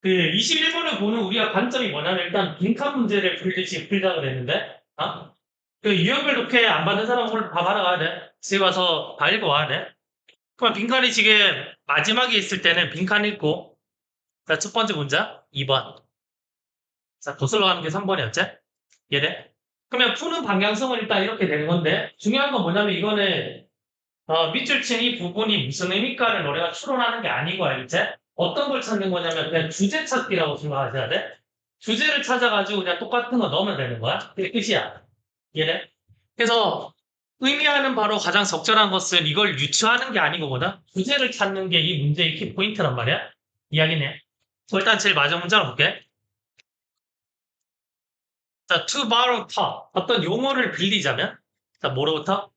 그 21번을 보는 우리가 관점이 뭐냐면 일단 빈칸 문제를 풀듯이 풀자 그랬는데 그 유형별 독해 안 받는 사람은 오늘 다 받아가야 돼. 집에 가서 다 읽어와야 돼. 그럼 빈칸이 지금 마지막에 있을 때는 빈칸 읽고 자, 첫 번째 문제 2번. 자, 거슬러 가는 게 3번이었지? 얘네. 그러면 푸는 방향성은 일단 이렇게 되는 건데 중요한 건 뭐냐면 이거는 밑줄 친 이 부분이 무슨 의미일까를 너네가 추론하는 게 아니고 알겠지? 어떤 걸 찾는 거냐면 그냥 주제 찾기라고 생각하셔야 돼. 주제를 찾아가지고 그냥 똑같은 거 넣으면 되는 거야. 그게 끝이야. 얘네. 그래서 의미하는 바로 가장 적절한 것은 이걸 유추하는 게 아니고 뭐다? 주제를 찾는 게 이 문제의 키포인트란 말이야. 이야기네. 일단 제일 마지막 문제로 볼게. 자, to borrow top. 어떤 용어를 빌리자면 자, 뭐로부터?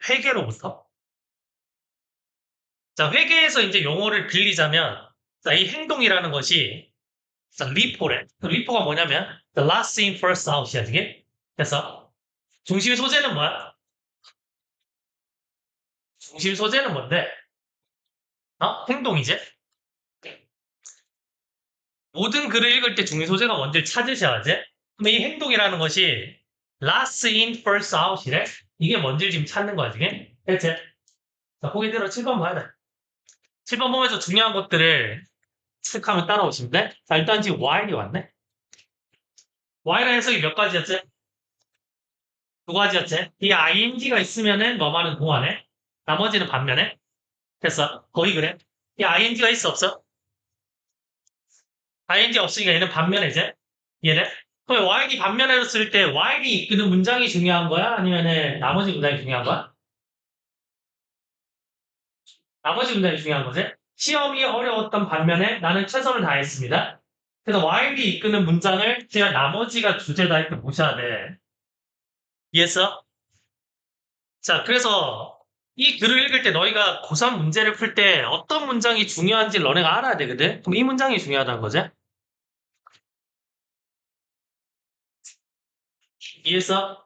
회계로부터. 자, 회계에서 이제 용어를 빌리자면 자, 이 행동이라는 것이 자, 리포래. 그 리포가 뭐냐면 the last in first out이야, 이게. 그래서 중심 소재는 뭐야? 중심 소재는 뭔데? 행동이지. 모든 글을 읽을 때 중심 소재가 뭔지를 찾으셔야지. 근데 이 행동이라는 것이 last in first out이래. 이게 뭔지를 지금 찾는 거야, 지금. 대체. 자, 보기 들어 7번 봐야 돼. 7번 보면서 중요한 것들을 체크하면 따라오시면 돼. 자, 일단 지금 while이 왔네. while의 해석이 몇 가지였지? 두 가지였지. 이 ing가 있으면은 뭐만은 동안에 나머지는 반면에 됐어. 거의 그래. 이 ing가 있어 없어? ing 없으니까 얘는 반면에 이제 얘네. 그럼 while이 반면에로 쓸 때 while이 이끄는 문장이 중요한 거야? 아니면은 나머지 문장이 중요한 거야? 나머지 문장이 중요한 거지. 시험이 어려웠던 반면에 나는 최선을 다했습니다. 그래서 while이 이끄는 문장을 제가 나머지가 주제다 이렇게 보셔야 돼. 이해했어? 자, 그래서 이 글을 읽을 때 너희가 고3 문제를 풀 때 어떤 문장이 중요한지 너네가 알아야 되거든? 그럼 이 문장이 중요하다는 거지? 이해했어?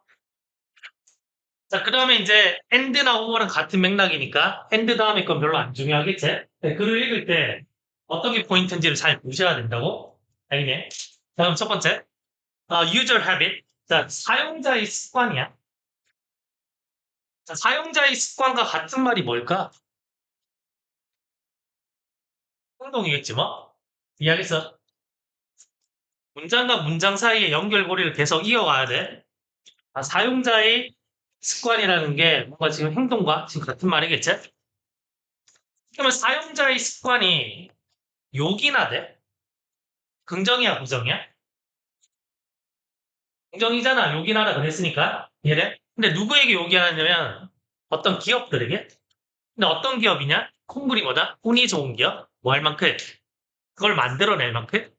자, 그 다음에 이제 and나 or은 같은 맥락이니까 and 다음에 건 별로 안 중요하겠지? 네, 글을 읽을 때 어떤 게 포인트인지를 잘 보셔야 된다고? 알겠네? 자, 그럼 첫 번째. user habit. 자, 사용자의 습관이야. 자, 사용자의 습관과 같은 말이 뭘까? 행동이겠지 뭐? 이해하겠어? 문장과 문장 사이의 연결고리를 계속 이어가야 돼. 사용자의 습관이라는 게 뭔가 지금 행동과 지금 같은 말이겠지? 그러면 사용자의 습관이 욕이나 돼? 긍정이야, 부정이야? 긍정이잖아. 욕이나 하라 그랬으니까. 얘네. 근데 누구에게 욕이 하냐면 어떤 기업들에게? 근데 어떤 기업이냐? 콩물이 뭐다? 운이 좋은 기업? 뭐 할 만큼? 그걸 만들어낼 만큼?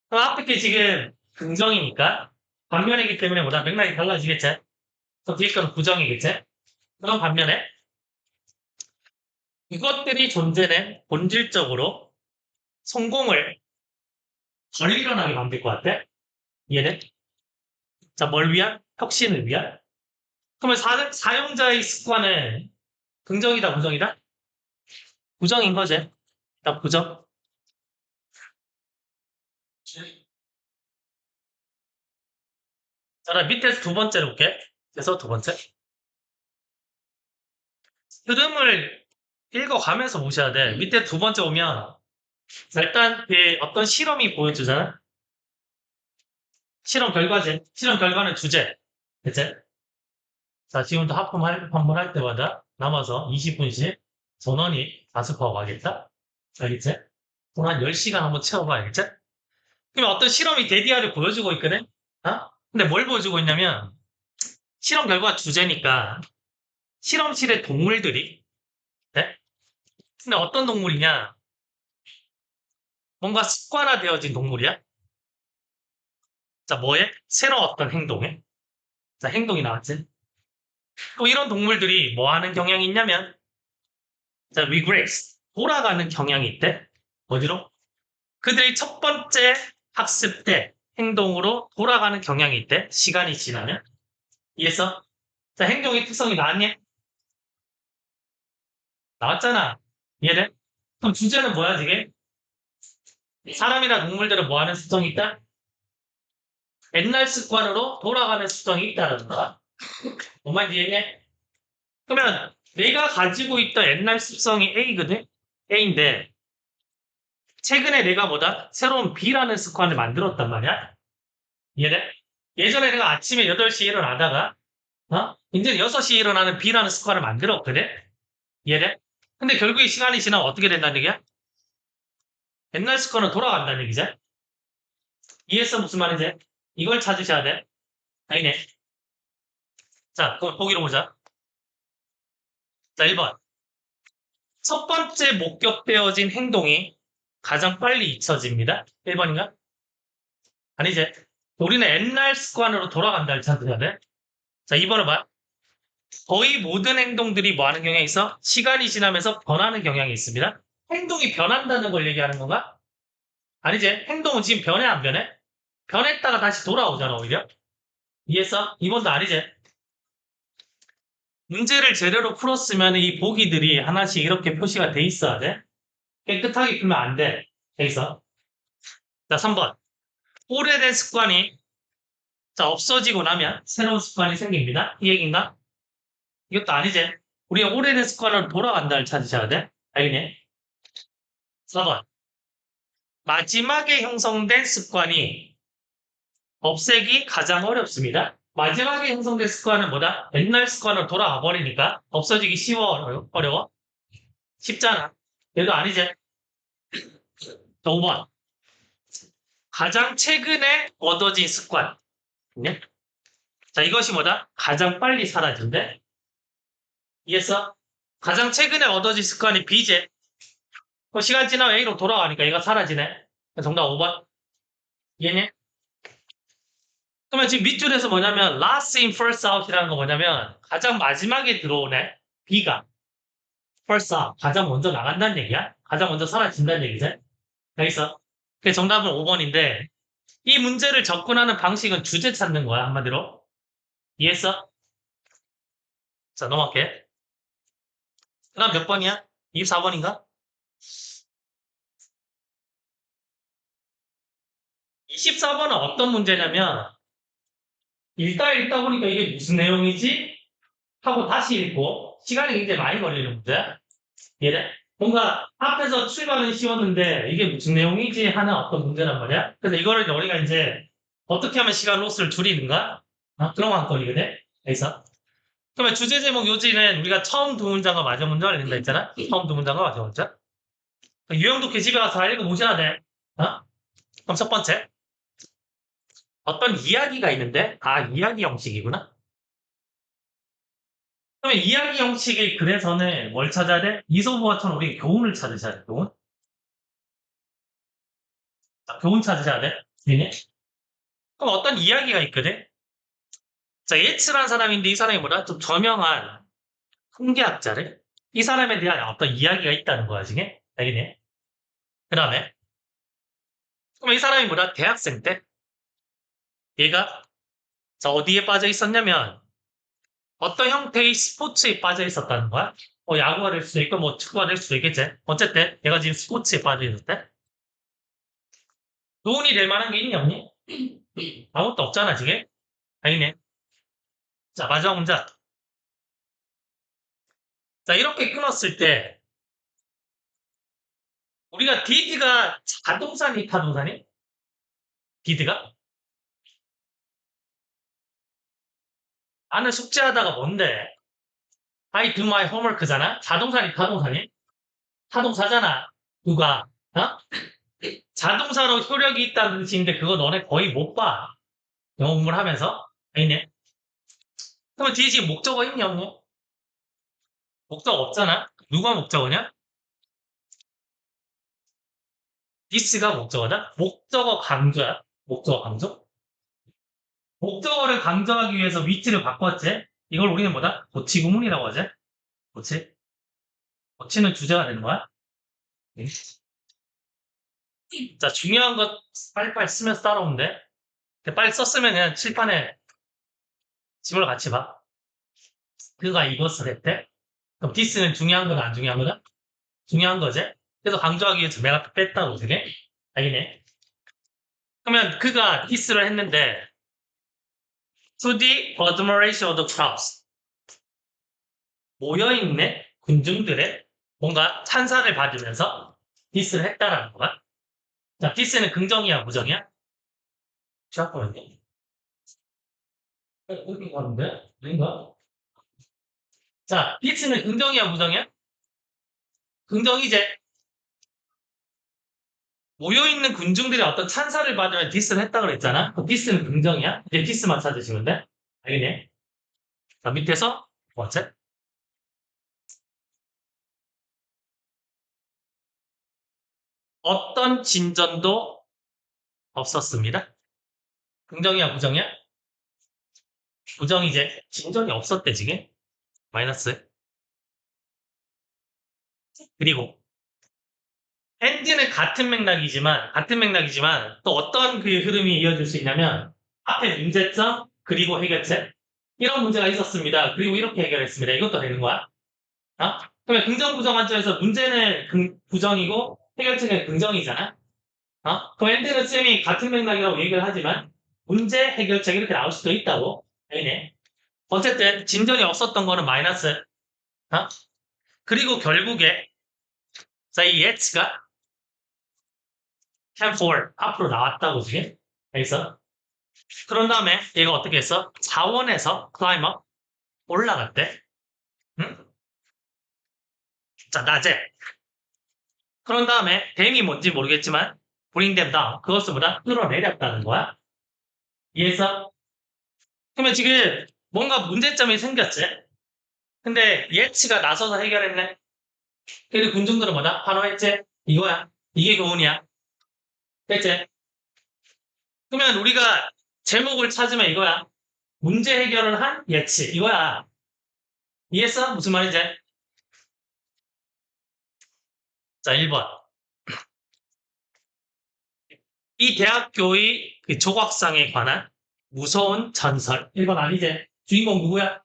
그럼 앞에 게 지금 긍정이니까 반면이기 때문에 뭐다? 맥락이 달라지겠지? 그럼 뒤에 거는 부정이겠지? 그럼 반면에 이것들이 존재는 본질적으로 성공을 덜 일어나게 만들 것 같아? 얘는? 자, 뭘 위한? 혁신을 위한? 그러면 사용자의 습관은 긍정이다, 부정이다? 부정인 거지. 나 부정. 자, 나 밑에서 두 번째로 볼게. 그래서 두 번째. 흐름을 읽어가면서 보셔야 돼. 밑에 두 번째 오면 자, 일단 그 어떤 실험이 보여주잖아. 실험 결과지. 실험 결과는 주제. 그치? 자, 지금부터 한번 할 때마다 남아서 20분씩 전원이 가습하고 가겠다? 알겠지? 그럼 한 10시간 한번 채워봐야겠지? 그러면 어떤 실험이 데디아를 보여주고 있거든? 근데 뭘 보여주고 있냐면, 실험 결과 주제니까, 실험실의 동물들이, 네? 근데 어떤 동물이냐? 뭔가 습관화되어진 동물이야? 자, 뭐에? 새로 어떤 행동에? 자, 행동이 나왔지? 또 이런 동물들이 뭐 하는 경향이 있냐면, 자, regress. 돌아가는 경향이 있대. 어디로? 그들이 첫 번째 학습 때 행동으로 돌아가는 경향이 있대. 시간이 지나면. 이해했어? 자, 행동의 특성이 나왔니? 나왔잖아. 이해돼? 그럼 주제는 뭐야, 지금? 사람이나 동물들은 뭐 하는 습성이 있다? 옛날 습관으로 돌아가는 습성이 있다는 거야. 뭔 말인지 이해해? 그러면 내가 가지고 있던 옛날 습성이 A거든? A인데 최근에 내가 뭐다? 새로운 B라는 습관을 만들었단 말이야. 이해돼? 예전에 내가 아침에 8시에 일어나다가 이제 6시에 일어나는 B라는 습관을 만들었거든? 이해돼? 근데 결국에 시간이 지나면 어떻게 된다는 얘기야? 옛날 습관으로 돌아간다는 얘기지? 이해했어? 무슨 말인지? 이걸 찾으셔야 돼. 아니네. 자, 그럼 보기로 보자. 자, 1번. 첫 번째 목격되어진 행동이 가장 빨리 잊혀집니다. 1번인가? 아니지. 우리는 옛날 습관으로 돌아간다를 찾아야 돼. 자, 2번을 봐. 거의 모든 행동들이 뭐 하는 경향이 있어? 시간이 지나면서 변하는 경향이 있습니다. 행동이 변한다는 걸 얘기하는 건가? 아니지. 행동은 지금 변해, 안 변해? 변했다가 다시 돌아오잖아, 오히려. 이해했어? 2번도 아니지. 문제를 제대로 풀었으면 이 보기들이 하나씩 이렇게 표시가 돼 있어야 돼. 깨끗하게 풀면 안 돼. 돼 있어. 자, 3번. 오래된 습관이 자, 없어지고 나면 새로운 습관이 생깁니다. 이 얘기인가? 이것도 아니지. 우리가 오래된 습관으로 돌아간다를 찾으셔야 돼. 알겠니? 4번. 마지막에 형성된 습관이 없애기 가장 어렵습니다. 마지막에 형성된 습관은 뭐다? 옛날 습관으로 돌아가 버리니까 없어지기 쉬워, 어려워? 쉽잖아. 얘도 아니지. 자, 5번. 가장 최근에 얻어진 습관. 네? 자, 이것이 뭐다? 가장 빨리 사라진대. 이해했어? 가장 최근에 얻어진 습관이 B제. 시간 지나면 A로 돌아가니까 얘가 사라지네. 정답 5번. 이해니? 그러면 지금 밑줄에서 뭐냐면 last in first out이라는 거 뭐냐면 가장 마지막에 들어오네. B가. first out. 가장 먼저 나간다는 얘기야. 가장 먼저 사라진다는 얘기지. 여기서. 그 정답은 5번인데 이 문제를 접근하는 방식은 주제 찾는 거야. 한마디로. 이해했어? 자, 넘어갈게. 그 다음 몇 번이야? 24번인가? 24번은 어떤 문제냐면 읽다 보니까 이게 무슨 내용이지? 하고 다시 읽고 시간이 굉장히 많이 걸리는 문제야. 얘네 뭔가 앞에서 출발은 쉬웠는데 이게 무슨 내용이지 하는 어떤 문제란 말이야. 그래서 이거를 우리가 이제 어떻게 하면 시간 로스를 줄이는가? 그런 관건이거든. 그래서 그러면 주제 제목 요지는 우리가 처음 두 문장과 마지막 문장을 읽는다 했잖아. 처음 두 문장과 마지막 문장. 유형도 그 집에 가서 다 읽어보셔야 돼. 그럼 첫 번째. 어떤 이야기가 있는데, 이야기 형식이구나. 그러면 이야기 형식의 글에서는 뭘 찾아야 돼? 이소부화처럼 우리 교훈을 찾으셔야 돼, 교훈. 자, 교훈 찾으셔야 돼. 네. 그럼 어떤 이야기가 있거든? 자, 예츠라는 사람인데 이 사람이 뭐다? 좀 저명한 통계학자래? 이 사람에 대한 어떤 이야기가 있다는 거야, 지금. 알겠니? 그 다음에, 그럼 이 사람이 뭐다? 대학생 때? 얘가, 자, 어디에 빠져 있었냐면, 어떤 형태의 스포츠에 빠져 있었다는 거야? 야구가 될 수도 있고, 뭐, 축구가 될 수도 있겠지. 어쨌든, 얘가 지금 스포츠에 빠져 있었대? 돈이 될 만한 게 있니, 없니? 아무것도 없잖아, 지금. 알겠네. 자, 마지막 문장. 자, 이렇게 끊었을 때, 우리가 did가 자동사니, 타동사니? did가? 나는 숙제하다가 뭔데? I do my homework잖아? 자동사니, 타동사니? 타동사잖아. 누가? 어? 자동사로 효력이 있다는 뜻인데 그거 너네 거의 못 봐. 영어 공부를 하면서. 알겠네. 그러면 뒤에 지금 목적어 있니, 없니? 목적어 없잖아? 누가 목적어냐? this가 목적어다? 목적어 강조야? 목적어 강조? 목적어를 강조하기 위해서 위치를 바꿨지? 이걸 우리는 뭐다? 고치구문이라고 하지? 고치? 고치는 주제가 되는 거야? 응. 자, 중요한 것 빨리빨리 쓰면서 따라오면 돼. 빨리 썼으면 그냥 칠판에 지문을 같이 봐. 그가 이것을 했대? 그럼 this는 중요한 거다, 안 중요한 거다? 중요한 거지? 그래서 강조하기 위해서 맨 앞에 뺐다고, 되게? 알겠네. 그러면 그가 디스를 했는데 to the admiration of the crowds. 모여있는 군중들의 뭔가 찬사를 받으면서 디스를 했다라는 거야. 자, 디스는 긍정이야, 부정이야? 잠깐만요. 어디 가는데? 아닌가? 자, 디스는 긍정이야, 부정이야? 긍정이지. 모여있는 군중들이 어떤 찬사를 받으면 디스를 했다 그랬잖아? 그 디스는 긍정이야? 이제 디스만 찾으시면 돼. 알겠니? 자, 밑에서, 뭐지? 어떤 진전도 없었습니다. 긍정이야, 부정이야? 부정이지. 진전이 없었대, 지금. 마이너스. 그리고, 엔드는 같은 맥락이지만, 또 어떤 그 흐름이 이어질 수 있냐면, 앞에 문제점, 그리고 해결책. 이런 문제가 있었습니다. 그리고 이렇게 해결했습니다. 이것도 되는 거야. 어? 그러면 긍정, 부정 관점에서 문제는 부정이고, 해결책은 긍정이잖아. 그럼 엔드는 쌤이 같은 맥락이라고 얘기를 하지만, 문제, 해결책 이렇게 나올 수도 있다고. 알겠네. 어쨌든, 진전이 없었던 거는 마이너스. 어? 그리고 결국에, 자, 이 yet가 can for 앞으로 나왔다고 지금. 여기서. 그런 다음에 얘가 어떻게 했어? 자원에서 climb up 올라갔대. 응? 자, 낮에. 그런 다음에 댐이 뭔지 모르겠지만 bring them down. 그것을 보다 끌어내렸다는 거야. 이해했어? 그러면 지금 뭔가 문제점이 생겼지? 근데 예치가 나서서 해결했네. 그리고 군중들은 뭐다? 환호했지? 이거야. 이게 교훈이야. 됐지? 그러면 우리가 제목을 찾으면 이거야. 문제 해결을 한 예치. 이거야. 이해했어? 무슨 말인지? 자, 1번. 이 대학교의 그 조각상에 관한 무서운 전설. 1번 아니지? 주인공 누구야?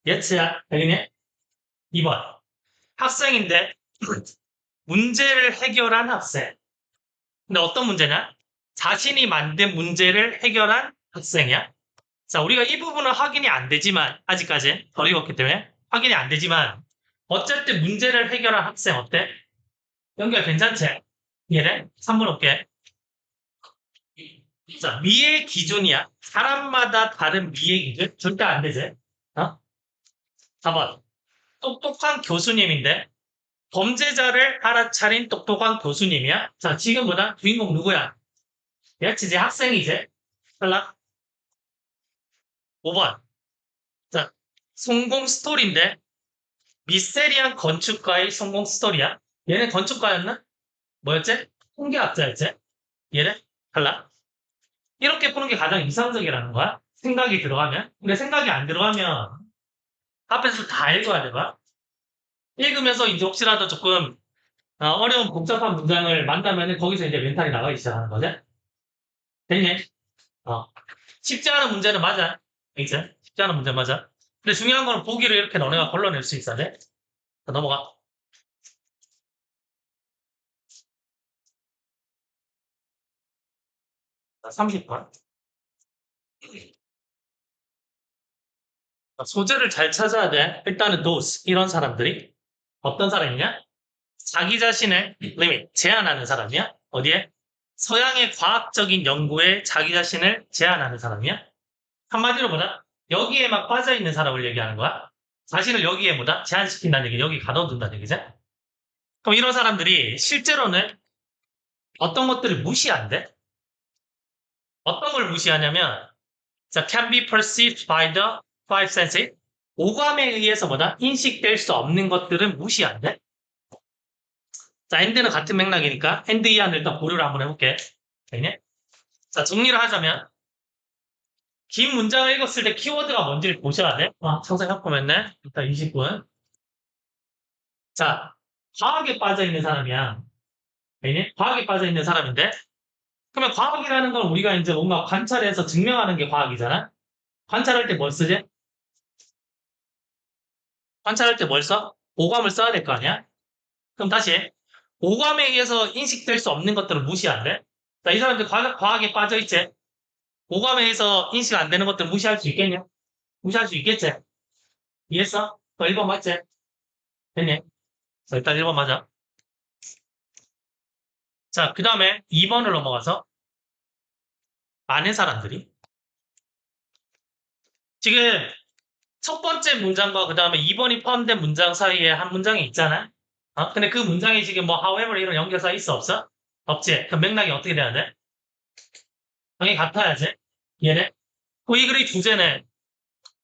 예치야. 알겠니? 2번. 학생인데 문제를 해결한 학생. 근데 어떤 문제냐? 자신이 만든 문제를 해결한 학생이야. 자, 우리가 이 부분은 확인이 안 되지만, 아직까지 덜 익었기 때문에 확인이 안 되지만, 어쨌든 문제를 해결한 학생 어때? 연결 괜찮지? 이해돼? 3번 올게. 자, 미의 기준이야. 사람마다 다른 미의 기준? 절대 안 되지. 4번. 똑똑한 교수님인데, 범죄자를 알아차린 똑똑한 교수님이야. 자, 지금보다 주인공 누구야? 얘치지 학생이지. 탈락. 5번. 자, 성공 스토리인데 미스테리한 건축가의 성공 스토리야. 얘는 건축가였나? 뭐였지? 통계학자였지? 얘는 탈락. 이렇게 푸는 게 가장 이상적이라는 거야. 생각이 들어가면. 근데 생각이 안 들어가면 앞에서 다 읽어야 돼 봐. 읽으면서 이제 혹시라도 조금 어려운 복잡한 문장을 만나면 거기서 이제 멘탈이 나가기 시작하는 거지. 됐니? 어. 쉽지 않은 문제는 맞아. 이제 쉽지 않은 문제 맞아. 근데 중요한 거는 보기를 이렇게 너네가 걸러낼 수 있어야 돼. 자, 넘어가. 자, 30번. 소재를 잘 찾아야 돼. 일단은 those 이런 사람들이 어떤 사람이냐? 자기 자신을 limit 제한하는 사람이야. 어디에? 서양의 과학적인 연구에 자기 자신을 제한하는 사람이야. 한마디로 보다 여기에만 빠져 있는 사람을 얘기하는 거야. 자신을 여기에 뭐다 제한시킨다는 얘기, 여기 가둬둔다는 얘기지. 그럼 이런 사람들이 실제로는 어떤 것들을 무시한대? 어떤 걸 무시하냐면, 자, can be perceived by the five senses. 오감에 의해서 뭐다? 인식될 수 없는 것들은 무시한대. 자, and는 같은 맥락이니까 and 이하는 일단 고려를 한번 해볼게. 되겠니? 자, 정리를 하자면 긴 문장을 읽었을 때 키워드가 뭔지를 보셔야 돼. 청산 혁포했네. 일단 20분. 자, 과학에 빠져있는 사람이야. 되겠니? 과학에 빠져있는 사람인데 그러면 과학이라는 건 우리가 이제 뭔가 관찰해서 증명하는 게 과학이잖아. 관찰할 때 뭘 쓰지? 관찰할 때 뭘 써? 오감을 써야 될 거 아니야? 그럼 다시 오감에 의해서 인식될 수 없는 것들을 무시한대. 자, 이 사람들 과학에 빠져있지? 오감에 의해서 인식 안 되는 것들 무시할 수 있겠냐? 무시할 수 있겠지? 이해했어? 너 1번 맞지? 됐니? 자, 일단 1번 맞아. 자, 그 다음에 2번을 넘어가서 많은 사람들이 지금 첫 번째 문장과 그 다음에 2번이 포함된 문장 사이에 한 문장이 있잖아? 근데 그 문장이 지금 뭐 however 이런 연결사 있어 없어? 없지? 그 맥락이 어떻게 돼야 돼? 당연히 같아야지. 얘네. 이 글의 주제는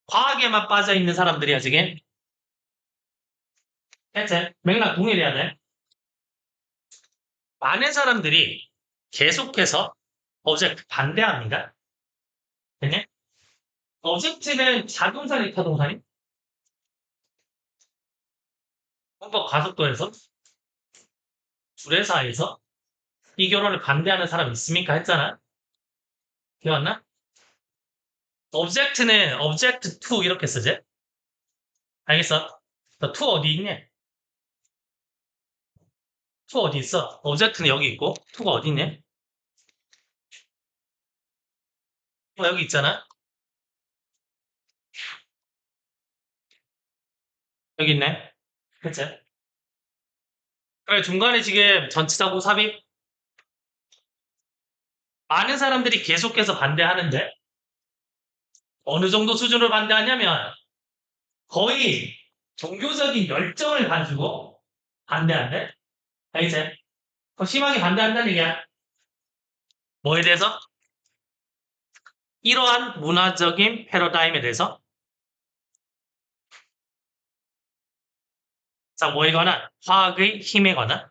과학에만 빠져 있는 사람들이야, 지금. 했지? 맥락 동일해야 돼. 많은 사람들이 계속해서 어제 반대합니다. 됐니? 어젝트는 자동사니 타동사니? 한번 가속도에서 주례사에서 이 결혼을 반대하는 사람 있습니까? 했잖아. 기억나? object는 object to 이렇게 쓰지? 알겠어? 너 to 어디 있니? to 어디 있어? object는 여기 있고 to가 어디 있니? 여기 있잖아. 여기 있네. 그치? 그래, 중간에 지금 전치사고 삽입 많은 사람들이 계속해서 반대하는데 어느 정도 수준으로 반대하냐면 거의 종교적인 열정을 가지고 반대한대. 알겠지? 더 심하게 반대한다는 얘기야. 뭐에 대해서? 이러한 문화적인 패러다임에 대해서. 자, 뭐에 관한? 과학의 힘에 관한.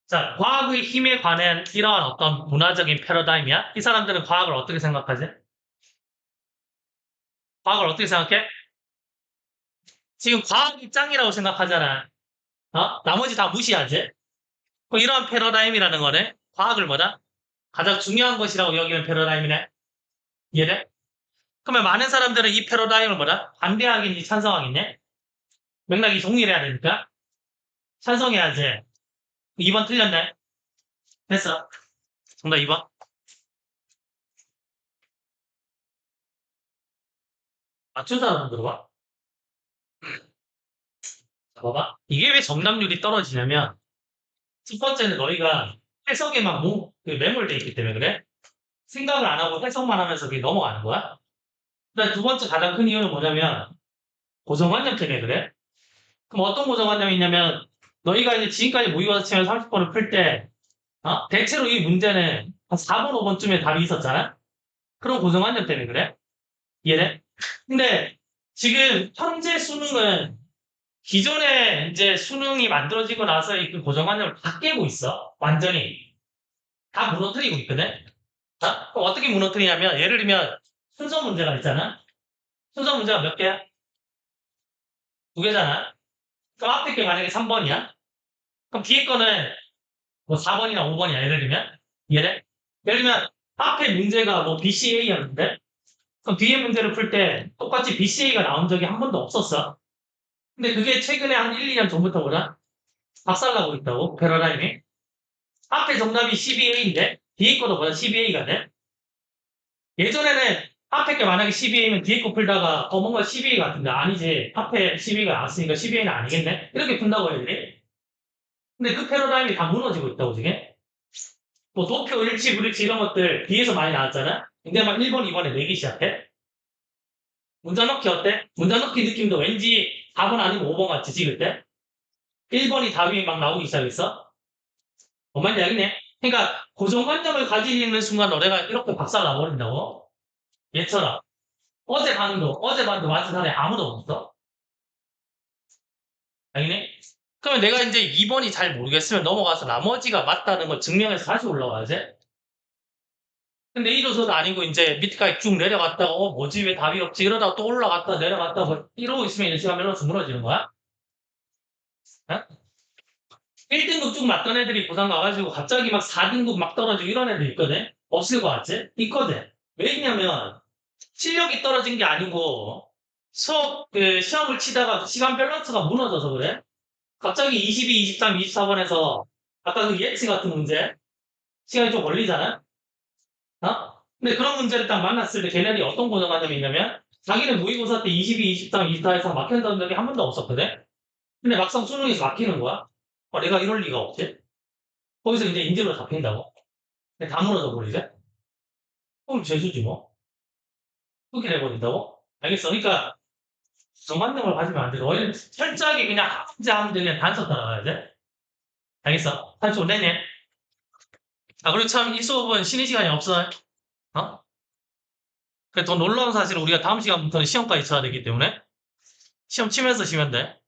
자, 과학의 힘에 관한 이러한 어떤 문화적인 패러다임이야? 이 사람들은 과학을 어떻게 생각하지? 과학을 어떻게 생각해? 지금 과학이 짱이라고 생각하잖아. 나머지 다 무시하지? 이러한 패러다임이라는 거는 과학을 뭐다? 가장 중요한 것이라고 여기는 패러다임이네. 이해돼? 그러면 많은 사람들은 이 패러다임을 뭐다? 반대하겠니? 찬성하겠니? 맥락이 동일해야 되니까. 찬성해야지. 2번 틀렸네. 됐어. 정답 2번. 맞춘 사람은 들어봐. 자, 봐봐. 이게 왜 정답률이 떨어지냐면, 첫 번째는 너희가 해석에만 매몰돼 있기 때문에 그래. 생각을 안 하고 해석만 하면서 그게 넘어가는 거야. 그다음 두 번째 가장 큰 이유는 뭐냐면, 고정관념 때문에 그래. 그럼 어떤 고정관념이 있냐면, 너희가 이제 지금까지 모의고사 치면 30번을 풀 때, 대체로 이 문제는 한 4번, 5번쯤에 답이 있었잖아? 그런 고정관념 때문에 그래. 이해돼? 근데 지금 현재 수능은 기존에 이제 수능이 만들어지고 나서 그 고정관념을 다 깨고 있어. 완전히. 다 무너뜨리고 있거든? 그럼 어떻게 무너뜨리냐면, 예를 들면, 순서 문제가 있잖아? 순서 문제가 몇 개야? 두 개잖아? 그럼 앞에 게 만약에 3번이야? 그럼 뒤에 거는 뭐 4번이나 5번이야, 예를 들면? 이해돼? 예를 들면, 앞에 문제가 뭐 BCA였는데, 그럼 뒤에 문제를 풀 때 똑같이 BCA가 나온 적이 한 번도 없었어. 근데 그게 최근에 한 1, 2년 전부터 뭐라? 박살나고 있다고, 패러다임이. 앞에 정답이 12A인데, 뒤에 거도 뭐야? 12A가 돼? 예전에는 앞에 게 만약에 12A면 뒤에 거 풀다가, 뭔가 12A 같은데, 아니지. 앞에 12A가 나왔으니까 12A는 아니겠네? 이렇게 푼다고 해야 돼. 근데 그 패러다임이 다 무너지고 있다고, 지금. 뭐, 도표, 일치, 불일치 이런 것들 뒤에서 많이 나왔잖아? 근데 막 1번, 2번에 내기 시작해? 문자 넣기 어때? 문자 넣기 느낌도 왠지 4번 아니면 5번 같지, 찍을 때? 1번이 답이 막 나오기 시작했어? 뭔 말인지 알겠네? 그러니까 고정관념을 가지는 순간 너네가 이렇게 박살 나버린다고? 얘처럼 어제 반도 맞은 사람이 아무도 없어. 알겠네? 그러면 내가 이제 2번이 잘 모르겠으면 넘어가서 나머지가 맞다는 걸 증명해서 다시 올라와야지. 근데 이로서도 아니고 이제 밑에까지 쭉 내려갔다가 뭐지 왜 답이 없지 이러다가 또 올라갔다 내려갔다 뭐 이러고 있으면 이제 시간 밸런스 무너지는 거야? 어? 1등급 쭉 맞던 애들이 고상 가가지고 갑자기 막 4등급 막 떨어지고 이런 애들 있거든? 없을 것 같지? 있거든. 왜 있냐면 실력이 떨어진 게 아니고 수업 그 시험을 치다가 시간 밸런스가 무너져서 그래. 갑자기 22, 23, 24번에서 아까 그 예치 같은 문제 시간이 좀 걸리잖아? 어? 근데 그런 문제를 딱 만났을 때 걔네들이 어떤 고정관념이 있냐면 자기는 모의고사 때 22, 23, 24에서 막힌다는 적이 한 번도 없었거든? 근데 막상 수능에서 막히는 거야? 내가 이럴 리가 없지? 거기서 이제 인질로 잡힌다고? 근데 다 무너져 버리지? 그럼 재수지 뭐. 그렇게 돼버린다고? 알겠어. 그러니까 정관념을 가지면 안 돼. 너희는 철저하게 그냥 한 문제 한 문제 그냥 단서 따라가야 돼. 알겠어? 단수 내니? 그리고 참 이 수업은 쉬는 시간이 없어. 어? 더 놀라운 사실은 우리가 다음 시간부터는 시험까지 쳐야 되기 때문에 시험 치면서 쉬면 돼.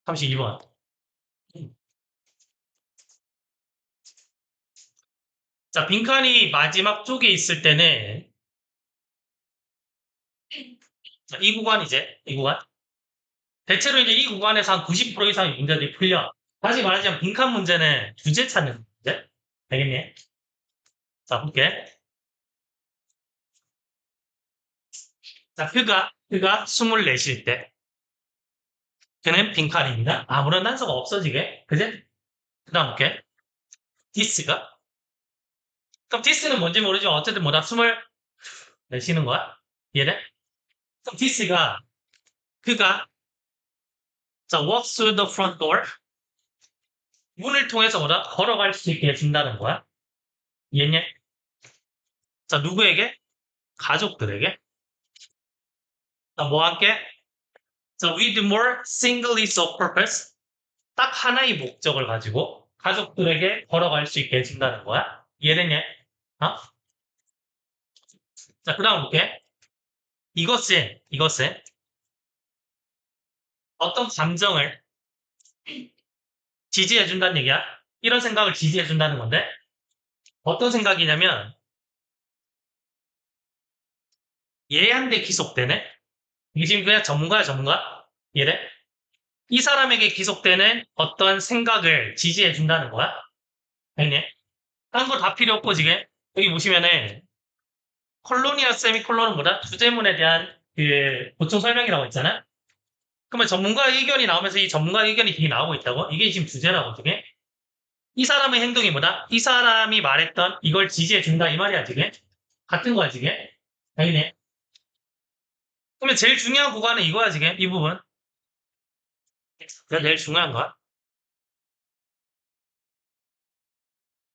32번. 자, 빈칸이 마지막 쪽에 있을 때는 자, 이 구간이제, 이 구간. 대체로 이제 이 구간에서 한 90% 이상의 문제들이 풀려. 다시 말하자면 빈칸 문제는 주제 찾는 문제. 알겠니? 자, 볼게. 자, 그가 24실 때. 그는 빈칸입니다. 아무런 단서가 없어지게. 그제? 그 다음 볼게. 디스가. 그럼 디스는 뭔지 모르지만 어쨌든 뭐다 24시는 거야? 이해돼? 그럼 디스가 그가 자, walk through the front door. 문을 통해서 뭐다? 걸어갈 수 있게 해준다는 거야. 이해했냐? 자, 누구에게? 가족들에게. 자, 뭐와 함께? 자, with more singly of purpose. 딱 하나의 목적을 가지고 가족들에게 걸어갈 수 있게 해준다는 거야. 이해됐냐? 어? 자, 그 다음 볼게. 이것은 어떤 감정을 지지해준다는 얘기야. 이런 생각을 지지해준다는 건데, 어떤 생각이냐면, 얘한테 기속되네? 이게 지금 그냥 전문가야, 전문가? 얘래? 이 사람에게 기속되는 어떤 생각을 지지해준다는 거야. 알겠니? 딴 거 다 필요 없고, 지금. 여기 보시면은, 콜론이나 세미콜론은 뭐다? 주제문에 대한 그 보충 설명이라고 있잖아? 그러면 전문가 의견이 나오면서 이 전문가 의견이 뒤에 나오고 있다고? 이게 지금 주제라고, 지금. 이 사람의 행동이 뭐다? 이 사람이 말했던 이걸 지지해준다, 이 말이야, 지금. 같은 거야, 지금. 알겠니? 그러면 제일 중요한 구간은 이거야, 지금. 이 부분. 그게 제일 중요한 거야.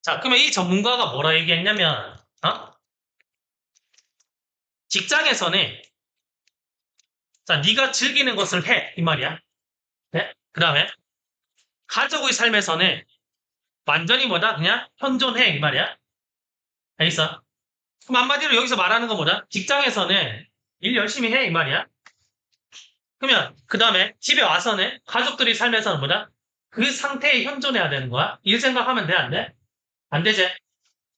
자, 그러면 이 전문가가 뭐라 얘기했냐면, 어? 직장에서는, 자, 네가 즐기는 것을 해. 이 말이야. 네? 그 다음에, 가족의 삶에서는 완전히 뭐다? 그냥 현존해. 이 말이야. 알겠어? 그럼 한마디로 여기서 말하는 거 뭐다? 직장에서는 일 열심히 해. 이 말이야. 그러면, 그 다음에 집에 와서는 가족들이 삶에서는 뭐다? 그 상태에 현존해야 되는 거야. 일 생각하면 돼? 안 돼? 안 되지?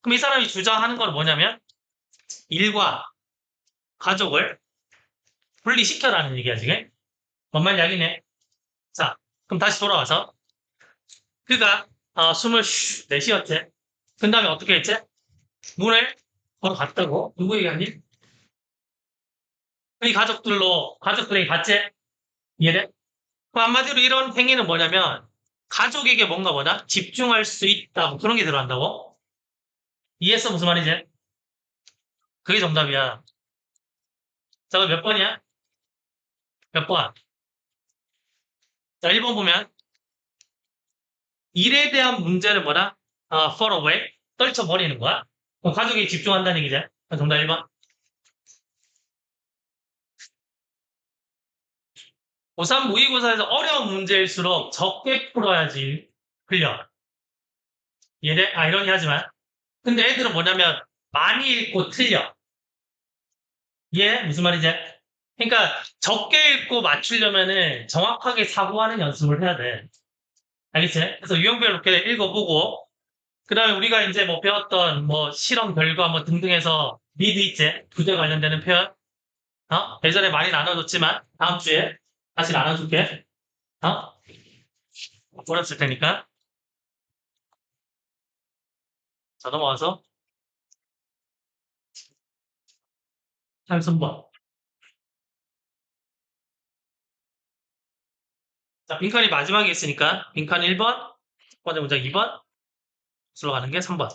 그럼 이 사람이 주장하는 건 뭐냐면, 일과 가족을 분리시켜라는 얘기야, 지금. 뭔 말인지 알겠네. 자, 그럼 다시 돌아와서. 그가 24시였지. 그 다음에 어떻게 했지? 문을 걸어갔다고. 누구 얘기하니? 이 가족들에게 갔지? 이해돼? 그럼 한마디로 이런 행위는 뭐냐면, 가족에게 뭔가 뭐다? 집중할 수 있다. 뭐 그런 게 들어간다고? 이해했어? 무슨 말이지? 그게 정답이야. 자, 그럼 몇 번이야? 몇 번? 자, 1번 보면, 일에 대한 문제를 뭐다? far away. 떨쳐버리는 거야. 그럼 가족에 집중한다는 얘기지. 정답 1번. 고3 모의고사에서 어려운 문제일수록 적게 풀어야지 흘려. 얘네, 이러니 하지만. 근데 애들은 뭐냐면, 많이 읽고 틀려. 얘, 무슨 말이지? 그러니까, 적게 읽고 맞추려면은 정확하게 사고하는 연습을 해야 돼. 알겠지? 그래서 유형별로 이렇게 읽어보고, 그 다음에 우리가 이제 뭐 배웠던 뭐 실험 결과 뭐 등등 해서 미드 있지? 주제 관련되는 표현? 예전에 많이 나눠줬지만, 다음 주에 다시 나눠줄게. 어? 보냈을 테니까. 자, 넘어와서. 3번. 자, 빈칸이 마지막에 있으니까 빈칸 1번, 첫 번째 문장 2번, 수로 가는 게 3번.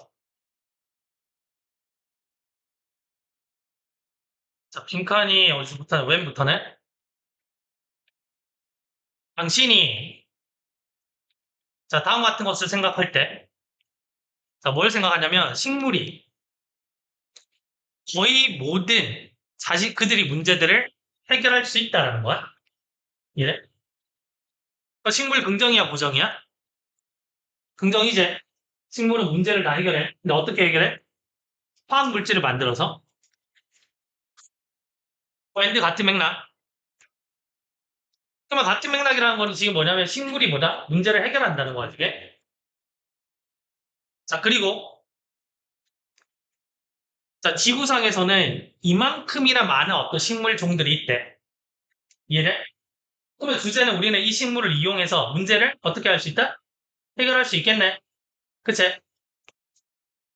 자, 빈칸이 어디서부터, 웬부터네? 당신이, 자, 다음 같은 것을 생각할 때, 자, 뭘 생각하냐면, 식물이 거의 모든 그들이 문제들을 해결할 수 있다라는 거야. 예? 그러니까 식물 긍정이야, 부정이야? 긍정이지. 식물은 문제를 다 해결해. 근데 어떻게 해결해? 화학 물질을 만들어서. 밴드 같은 맥락. 그러면 같은 맥락이라는 거는 지금 뭐냐면 식물이 뭐다? 문제를 해결한다는 거야, 이게. 자, 그리고, 자, 지구상에서는 이만큼이나 많은 어떤 식물 종들이 있대. 이해돼? 그러면 주제는 우리는 이 식물을 이용해서 문제를 어떻게 할 수 있다? 해결할 수 있겠네. 그치?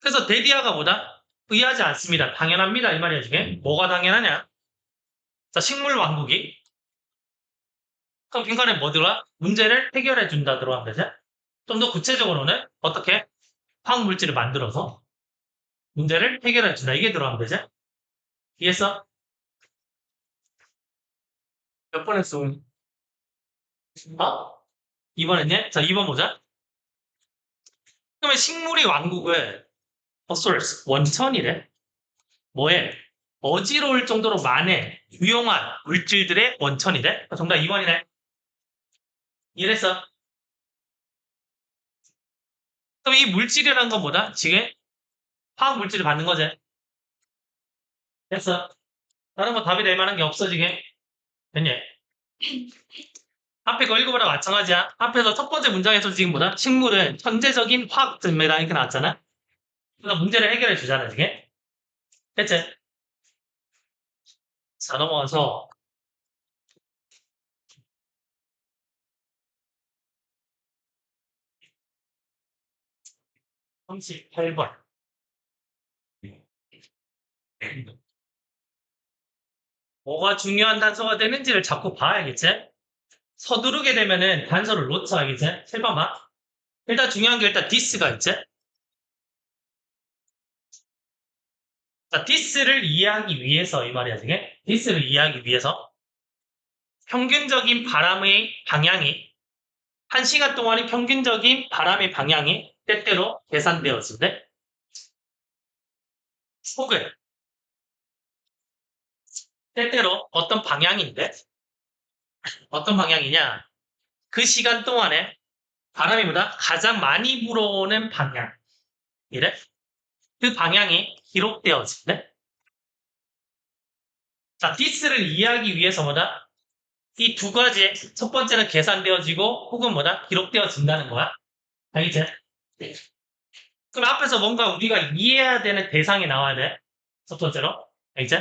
그래서 데디아가 뭐다? 의아하지 않습니다. 당연합니다. 이 말이야, 지금. 뭐가 당연하냐? 자, 식물 왕국이. 그럼 빈칸에 뭐 들어와? 문제를 해결해 준다 들어가면 되지? 좀 더 구체적으로는 어떻게? 화학 물질을 만들어서 문제를 해결해 준다. 이게 들어가면 되지? 이해했어? 몇 번 했어? 어? 2번 했냐? 자, 2번 보자. 그러면 식물의 왕국은 source, 원천이래. 뭐에? 어지러울 정도로 많은 유용한 물질들의 원천이래. 정답 2번이네. 이해했어? 그럼 이 물질이라는 건 뭐다? 지금 화학 물질을 받는 거지. 됐어. 다른 거 답이 될 만한 게 없어, 지금. 됐니? 앞에 거 읽어보라 마찬가지야. 앞에서 첫 번째 문장에서 지금 뭐다? 식물은 천재적인 화학자입니다. 이렇게 나왔잖아. 그래서 문제를 해결해 주잖아, 지금. 됐지? 자, 넘어가서 38번. 뭐가 중요한 단서가 되는지를 자꾸 봐야겠지? 서두르게 되면은 단서를 놓쳐야겠지? 7번 봐. 일단 중요한 게 일단 this가 있지? 자, this를 이해하기 위해서 이 말이야, 지금. this를 이해하기 위해서 평균적인 바람의 방향이 1시간 동안의 평균적인 바람의 방향이 때때로 계산되었을 때 혹은 때때로 어떤 방향인데 어떤 방향이냐 그 시간 동안에 바람이 보다 가장 많이 불어오는 방향 이래 그 방향이 기록되었을 때 자, this를 이해하기 위해서 뭐다 이 두 가지 첫 번째는 계산되어지고 혹은 뭐다 기록되어진다는 거야 알겠지? 그럼 앞에서 뭔가 우리가 이해해야 되는 대상이 나와야 돼 첫 번째로 알겠지?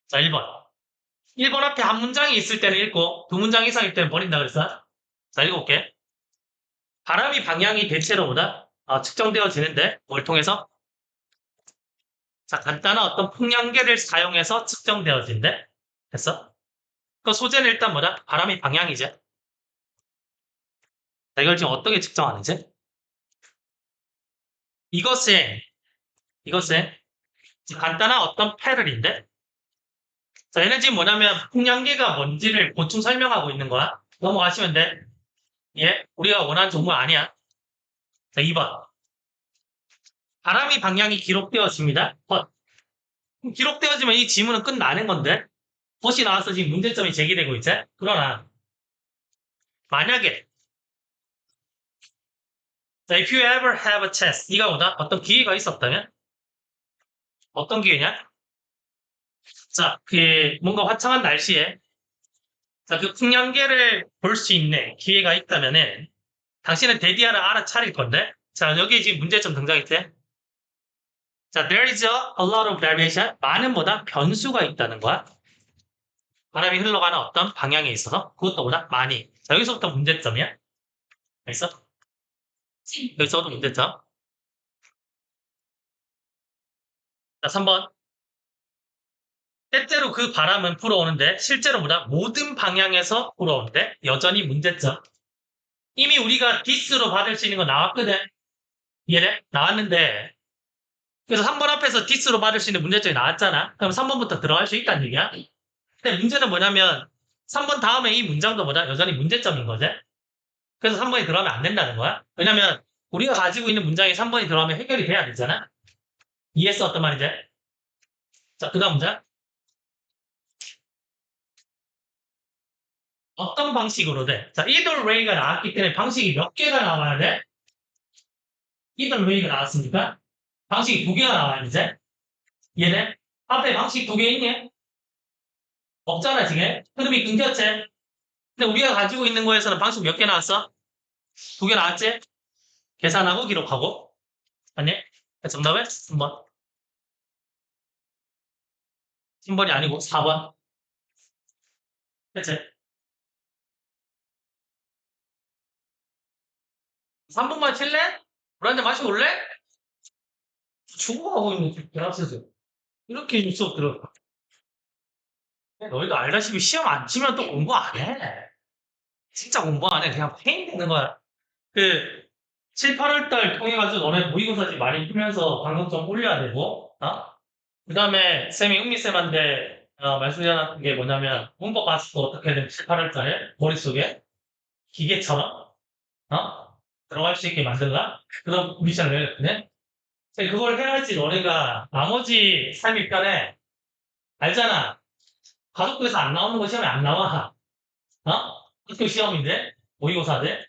자 1번 1번 앞에 한 문장이 있을 때는 읽고 두 문장 이상일 때는 버린다 그랬어? 자 읽어볼게 바람이 방향이 대체로 보다 측정되어지는데 뭘 통해서? 자 간단한 어떤 풍량계를 사용해서 측정되어진대 됐어? 그 소재는 일단 뭐다? 바람이 방향이지 자 이걸 지금 어떻게 측정하는지 이것은 간단한 어떤 패널인데 자 얘는 지금 뭐냐면 풍량계가 뭔지를 보충 설명하고 있는 거야 넘어가시면 돼 예, 우리가 원하는 종목 아니야 자 2번 바람이 방향이 기록되어집니다 기록되어지면 이 지문은 끝나는 건데 덫이 나와서 지금 문제점이 제기되고 있지 그러나 만약에 자, if you ever have a chance 네가 보다 어떤 기회가 있었다면 어떤 기회냐 자, 그 뭔가 화창한 날씨에 자, 그 풍량계를 볼 수 있는 기회가 있다면은 당신은 데디아를 알아차릴 건데 자, 여기 지금 문제점 등장했지 자, there is a lot of variation 많은 보다 변수가 있다는 거야 바람이 흘러가는 어떤 방향에 있어서 그것도 보다 많이 자, 여기서부터 문제점이야 알겠어? 여기서부터 문제점 자, 3번 때때로 그 바람은 불어오는데 실제로 보다 모든 방향에서 불어오는데 여전히 문제점. 이미 우리가 디스로 받을 수 있는 거 나왔거든. 이해돼? 나왔는데 그래서 3번 앞에서 디스로 받을 수 있는 문제점이 나왔잖아. 그럼 3번부터 들어갈 수 있다는 얘기야. 근데 문제는 뭐냐면 3번 다음에 이 문장도 보다 여전히 문제점인 거지. 그래서 3번이 들어가면 안 된다는 거야. 왜냐면 우리가 가지고 있는 문장이 3번이 들어가면 해결이 돼야 되잖아. 이해했어? 어떤 말인지? 자, 그 다음 문장. 어떤 방식으로 돼? 자, either way가 나왔기 때문에 방식이 몇 개가 나와야 돼? either way가 나왔으니까 방식이 두 개가 나와야 되지? 이해돼? 앞에 방식 두 개 있니? 없잖아, 지금. 흐름이 끊겼지? 근데 우리가 가지고 있는 거에서는 방식 몇 개 나왔어? 두 개 나왔지? 계산하고 기록하고. 아니? 정답은 3번. 3번이 아니고 4번. 그치? 3번만 칠래? 물 한잔 마시고 올래? 죽어가고 있는 대학생들. 이렇게 수업 들어. 너희도 알다시피 시험 안 치면 또 공부 안 해. 진짜 공부 안 해. 그냥 페인 되는 거야. 그, 7, 8월 달 통해가지고 너네 모의고사지 많이 풀면서 방송 좀 올려야 되고, 그 다음에 쌤이 흥미쌤한테 말씀드렸던 게 뭐냐면 문법 가스도 어떻게든 7, 8월 달에 머릿속에 기계처럼 들어갈 수 있게 만들라? 그런 미션을 내렸거든. 그걸 해야지 너네가 나머지 삶의 편에 알잖아. 가족부에서 안 나오는 거 시험에 안 나와. 학교 시험인데 모의고사인데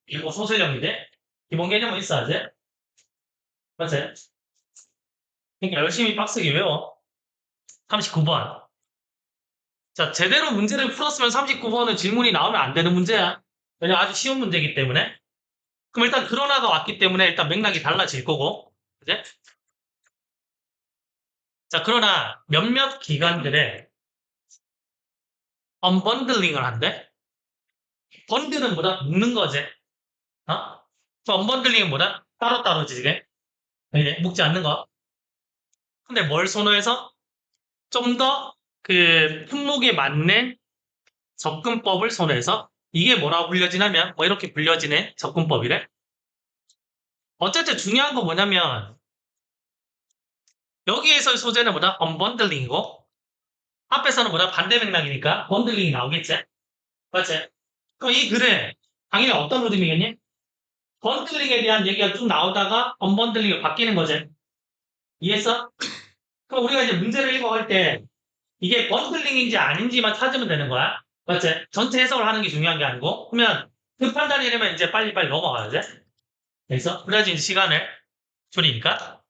이거 소설형인데 기본 개념은 있어야지. 맞지? 그러니까 열심히 빡세게 외워. 39번. 자, 제대로 문제를 풀었으면 39번은 질문이 나오면 안 되는 문제야. 왜냐면 아주 쉬운 문제이기 때문에. 그럼 일단 그러나가 왔기 때문에 일단 맥락이 달라질 거고. 그지? 자, 그러나 몇몇 기관들에 언번들링을 한대. 번들은 뭐다? 묶는 거지. 언번들링은 뭐다? 따로따로지, 이게. 이게 묶지 않는 거. 근데 뭘 선호해서? 좀 더 그 품목에 맞는 접근법을 선호해서 이게 뭐라고 불려지냐면 뭐 이렇게 불려지는 접근법이래. 어쨌든 중요한 건 뭐냐면 여기에서의 소재는 뭐다? 언번들링이고 앞에서는 뭐다? 반대 맥락이니까 번들링이 나오겠지? 맞지? 그럼 이 글에 당연히 어떤 흐름이겠니? 번들링에 대한 얘기가 쭉 나오다가 언번들링이 바뀌는 거지. 이해했어? 그럼 우리가 이제 문제를 읽어갈 때 이게 번들링인지 아닌지만 찾으면 되는 거야. 맞지? 전체 해석을 하는 게 중요한 게 아니고. 그러면 그 판단이 되면 이제 빨리빨리 넘어가야지. 그래서 그래야지 이제 시간을 줄이니까.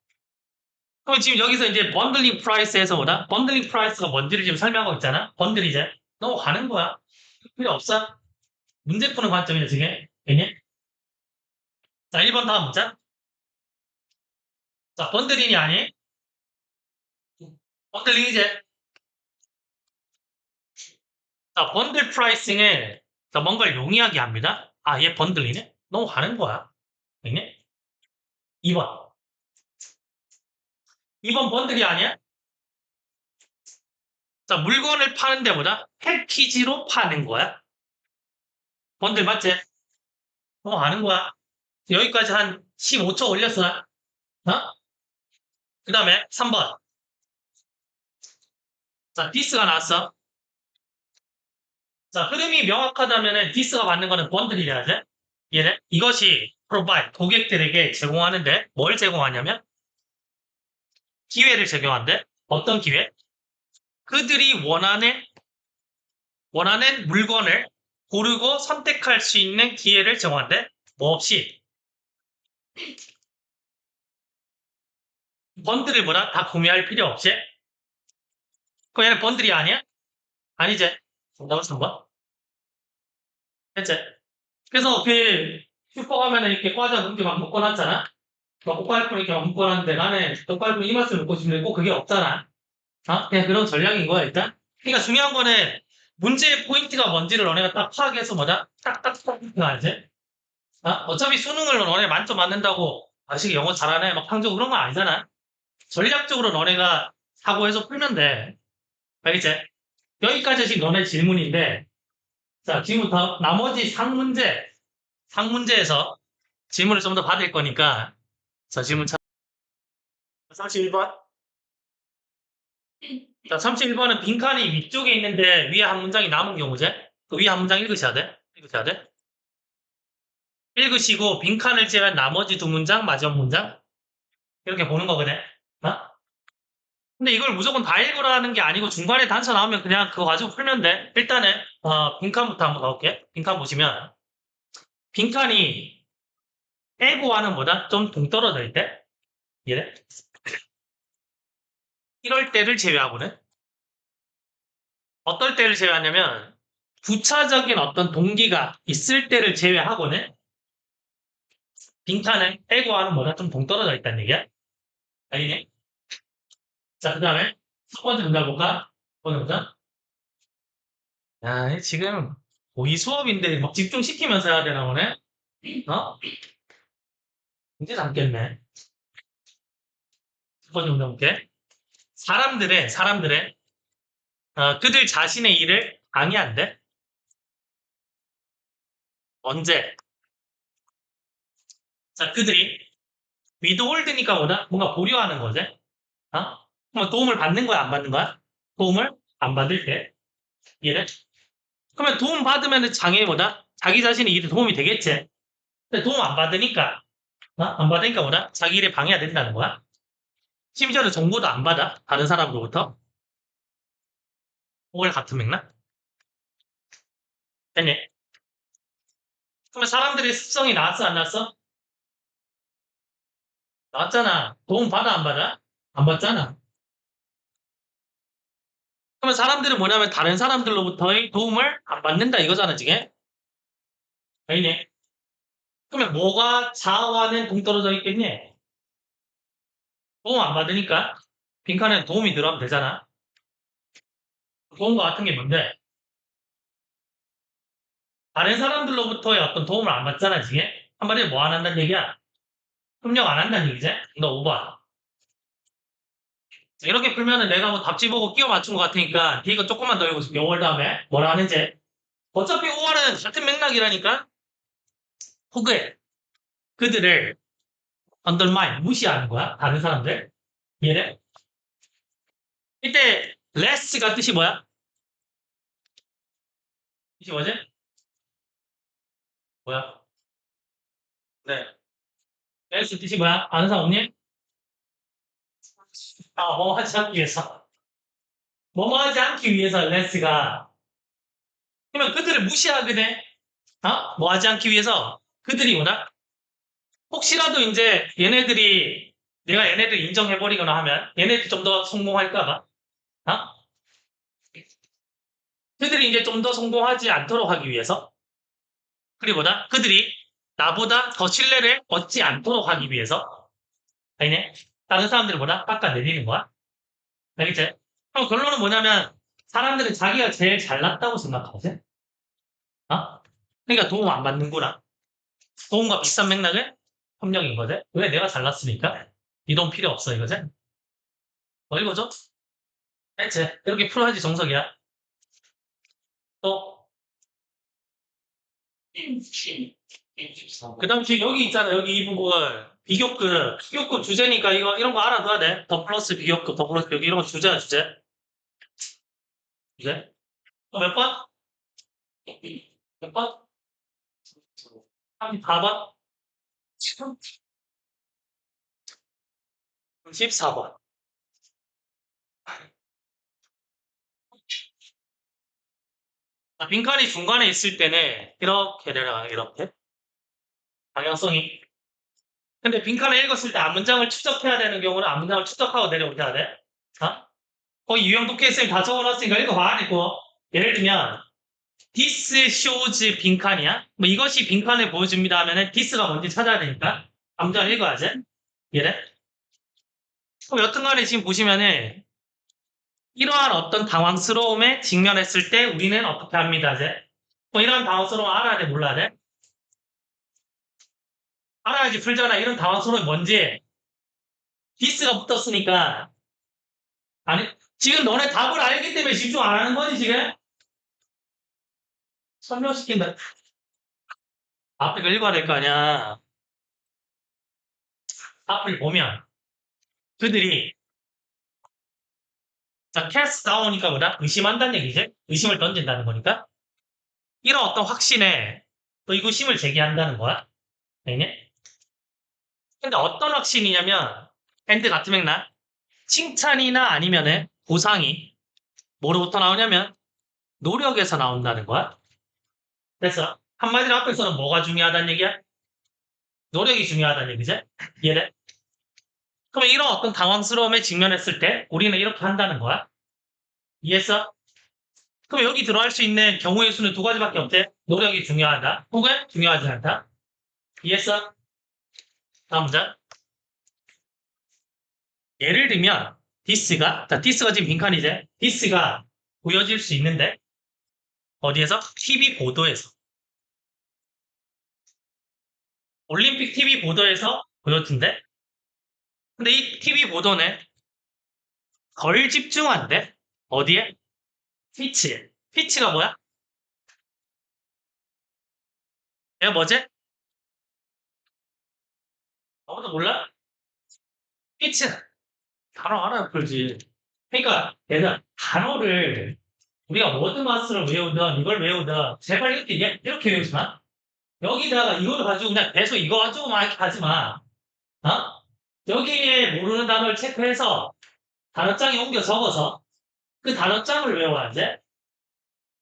그럼 지금 여기서 이제 번들링 프라이스에서 뭐다? 번들링 프라이스가 뭔지를 지금 설명하고 있잖아. 번들이 이제 넘어가는 거야. 필요 없어. 문제 푸는 관점이야 지금. 괜히? 자, 1번 다음 문자. 자, 번들링이 아닌 번들링 이제 자, 번들 프라이싱에 자, 뭔가를 용이하게 합니다. 아, 얘 번들리네? 넘어가는 거야. 괜히? 2번. 2번 번들이 아니야? 자, 물건을 파는 데보다 패키지로 파는 거야. 번들 맞지? 넘어가는 거야. 여기까지 한 15초 올렸어. 그 다음에 3번. 자, 디스가 나왔어. 자, 흐름이 명확하다면 디스가 받는 거는 번들이래야지. 얘네 이것이 provide 고객들에게 제공하는데 뭘 제공하냐면 기회를 제공한대. 어떤 기회? 그들이 원하는 물건을 고르고 선택할 수 있는 기회를 제공한대. 뭐 없이 번들을 뭐라 다 구매할 필요 없이. 그럼 얘는 번들이 아니야? 아니지. 정답은 3번. 됐지? 그래서 그 슈퍼 가면은 이렇게 과자 문게막 묶어놨잖아. 막 고깔품 이렇게 막 묶어놨는데 나는 고깔품 이 맛을 먹고 싶은데 꼭 그게 없잖아. 그냥 그런 전략인 거야 일단. 그러니까 중요한 거는 문제의 포인트가 뭔지를 너네가 딱 파악해서 뭐다? 딱딱딱 알지? 어차피 수능을 너네 만점 맞는다고 아시기 영어 잘하네 막 항조 그런 거 아니잖아. 전략적으로 너네가 사고해서 풀면 돼. 알겠지? 여기까지 지금 너네 질문인데, 자, 지금부터 나머지 상문제에서 질문을 좀 더 받을 거니까, 자, 질문 31번. 자, 31번은 빈칸이 위쪽에 있는데 위에 한 문장이 남은 경우제. 그 위에 한 문장 읽으셔야 돼. 읽으셔야 돼. 읽으시고 빈칸을 제외한 나머지 두 문장, 마지막 문장 이렇게 보는 거거든. 어? 근데 이걸 무조건 다 읽으라는 게 아니고 중간에 단서 나오면 그냥 그거 가지고 풀면 돼. 일단은 빈칸부터 한번 가볼게. 빈칸 보시면 빈칸이 에고와는 뭐다? 좀 동떨어져 있대. 이래? 이럴 때를 제외하고는 어떨 때를 제외하냐면 부차적인 어떤 동기가 있을 때를 제외하고는 빈칸은 에고와는 뭐다? 좀 동떨어져 있다는 얘기야. 알겠니? 자, 그 다음에 첫 번째 문장 볼까? 첫 번째 문장. 야, 지금 고의 수업인데 막 집중시키면서 해야 되나 보네? 어? 이제 남겠네. 첫 번째 문장 볼게. 사람들의 그들 자신의 일을 방해한대. 언제? 자, 그들이 위드홀드니까 뭐다? 뭔가 보류하는 거지. 어? 그럼 도움을 받는 거야, 안 받는 거야? 도움을 안 받을 때. 이해돼? 그러면 도움 받으면 장애인 뭐다? 자기 자신의 일에 도움이 되겠지. 근데 도움 안 받으니까, 안 받으니까 뭐다? 자기 일에 방해가 된다는 거야. 심지어는 정보도 안 받아. 다른 사람으로부터. 그걸 같은 맥락? 됐니? 그러면 사람들의 습성이 나왔어, 안 나왔어? 나왔잖아. 도움 받아, 안 받아? 안 받잖아. 그러면 사람들은 뭐냐면 다른 사람들로부터의 도움을 안 받는다 이거잖아, 지금. 아니네. 그러면 뭐가 자아와는 동떨어져 있겠니? 도움 안 받으니까 빈칸에 도움이 들어가면 되잖아. 도움과 같은 게 뭔데? 다른 사람들로부터의 어떤 도움을 안 받잖아, 지금. 한마디로 뭐 안 한다는 얘기야? 협력 안 한다는 얘기지? 너 5번. 이렇게 풀면은 내가 뭐 답지 보고 끼워 맞춘 것 같으니까 이거 조금만 더 읽어줄게. 5월 다음에 뭐라 하는지. 어차피 5월은 같은 맥락이라니까? 혹은 그들을 undermine, 무시하는 거야. 다른 사람들. 이해돼? 이때 less가 뜻이 뭐야? 뜻이 뭐지? 뭐야? 네. less 뜻이 뭐야? 아는 사람 없니? 뭐 하지 않기 위해서. 뭐 하지 않기 위해서 less가. 그러면 그들을 무시하게 돼. 뭐 하지 않기 위해서 그들이 오나? 혹시라도 이제 얘네들이 내가 얘네들 인정해버리거나 하면 얘네들이 좀 더 성공할까봐. 어? 그들이 이제 좀 더 성공하지 않도록 하기 위해서. 그리보다 그들이 나보다 더 신뢰를 얻지 않도록 하기 위해서. 아니네. 다른 사람들보다 깎아내리는 거야. 알겠지? 그럼 결론은 뭐냐면 사람들은 자기가 제일 잘났다고 생각하지. 어? 그러니까 도움 안 받는구나. 도움과 비슷한 맥락의 협력인 거지. 왜 내가 잘났으니까? 이 돈 필요 없어 이거지? 이거죠? 알지? 이렇게 풀어야지 정석이야. 또, 그 다음 지금 여기 있잖아. 여기 이 부분. 비교급 주제니까 이런 거 알아둬야 돼. 더 플러스 비교급, 더 플러스 비교급. 이런 거 주제야, 주제. 주제. 몇 번? 몇 번? 34번? 14번. 빈칸이 중간에 있을 때는 이렇게 내려가요, 이렇게. 방향성이. 근데 빈칸을 읽었을 때 앞문장을 추적해야 되는 경우는 앞문장을 추적하고 내려오셔야 돼. 어? 거기 유형 독해쌤 다 적어놨으니까 읽어봐. 이거. 예를 들면, this shows 빈칸이야? 뭐 이것이 빈칸을 보여줍니다 하면은 this가 뭔지 찾아야 되니까 앞문장을 읽어야지. 이래? 그럼 여튼간에 지금 보시면은 이러한 어떤 당황스러움에 직면했을 때 우리는 어떻게 합니다, 이제? 뭐 이런 당황스러움 알아야 돼, 몰라야 돼? 알아야지 풀잖아. 이런 당황스러움이 뭔지. this가 붙었으니까 아니, 지금 너네 답을 알기 때문에 집중 안 하는 거지, 지금? 설명시킨다. 앞에 거 읽어야 될 거 아니야. 앞을 보면, 그들이, 자, 캐스트 다운이니까 뭐다? 의심한다는 얘기지? 의심을 던진다는 거니까. 이런 어떤 확신에 또 의구심을 제기한다는 거야. 알겠니? 근데 어떤 확신이냐면, 밴드 같은 맥락, 칭찬이나 아니면은 보상이 뭐로부터 나오냐면, 노력에서 나온다는 거야. 그래서, 한마디로 앞에서는 뭐가 중요하다는 얘기야? 노력이 중요하다는 얘기지? 이해돼? 그러면 이런 어떤 당황스러움에 직면했을 때 우리는 이렇게 한다는 거야. 이해했어? 그럼 여기 들어갈 수 있는 경우의 수는 두 가지밖에 없대. 노력이 중요하다. 혹은 중요하지 않다. 이해했어? 다음 문장. 예를 들면 디스가 지금 빈칸이지. 디스가 보여질 수 있는데 어디에서? TV 보도에서. 올림픽 TV 보도에서 보여준대. 근데 이 TV 보도는 덜 집중한대. 어디에? 피치. 피치가 뭐야? 얘가 뭐지? 아무도 몰라? 피치. 단어 하나 풀지. 그러니까 얘는 단어를 우리가 워드마스를 외우든 이걸 외우든 제발 이렇게 외우지 마. 여기다가 이걸 가지고 그냥 계속 이거 가지고만 이렇게 하지 마. 어? 여기에 모르는 단어를 체크해서 단어장에 옮겨 적어서 그 단어장을 외워야지.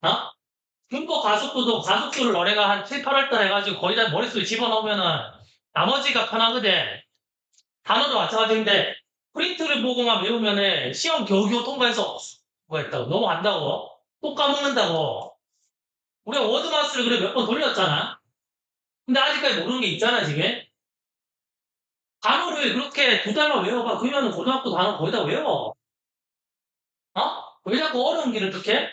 어? 분법 가속도도 가속도를 너네가 한 7, 8월 달에 해가지고 거의 다 머릿속에 집어넣으면은 나머지가 편하거든. 단어도 마찬가지인데 프린트를 보고만 외우면은 시험 겨우겨우 통과해서 뭐 했다고 넘어간다고 또 까먹는다고 우리가 워드마스를 그래 몇 번 돌렸잖아. 근데 아직까지 모르는 게 있잖아 지금. 단어를 그렇게 두 달만 외워봐. 그러면 고등학교 단어 거의 다 외워. 어? 왜 자꾸 어려운 길을 그렇게?